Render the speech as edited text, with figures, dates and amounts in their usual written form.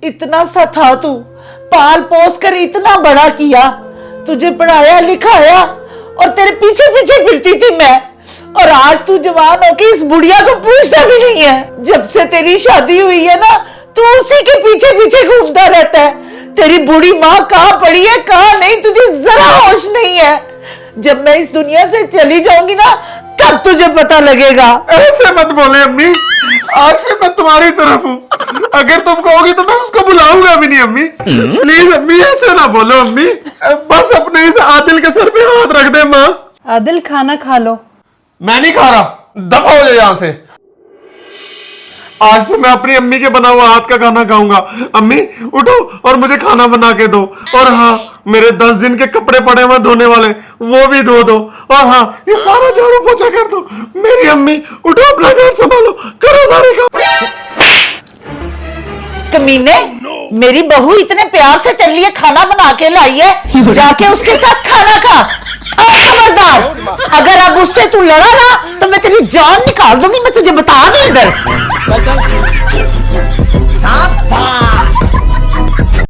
इतना सा था तू, पाल पोस कर इतना बड़ा किया, तुझे पढ़ाया लिखाया और तेरे पीछे पीछे फिरती थी मैं। और आज तू जवान होके इस बुढ़िया को पूछता भी नहीं है। जब से तेरी शादी हुई है ना, तू उसी के पीछे पीछे घूमता रहता है। तेरी बूढ़ी माँ कहाँ पड़ी है कहाँ नहीं, तुझे जरा होश नहीं है। जब मैं इस दुनिया से चली जाऊंगी ना, तब तुझे पता लगेगा। ऐसे मत बोले अम्मी, आज से मैं तुम्हारी तरफ हूँ। अगर तुम कहोगी तो मैं उसको बुलाऊंगा भी नहीं अम्मी। प्लीज अम्मी ऐसे ना बोलो अम्मी, बस अपने इस आदिल के सर पे हाथ रख दे माँ। आदिल खाना खा लो। मैं नहीं खा रहा, दफा हो जाए यहाँ से। आज से मैं अपनी अम्मी के बना हुआ हाथ का खाना खाऊंगा। अम्मी उठो और मुझे खाना बना के दो। और हाँ, मेरे 10 दिन के कपड़े पड़े हुए धोने वाले, वो भी धो दो। और हाँ, ये सारा झाड़ू पोछा कर दो। मेरी अम्मी उठो, अपना घर संभालो, करो सारे काम। कमीने, मेरी बहू इतने प्यार से चल रही है, खाना बना के लाई है, जाके उसके साथ खाना खा। और खबरदार, अगर अब उससे तू लड़ा ना तो मैं तेरी जान निकाल दूंगी। मैं तुझे बता दूं इधर।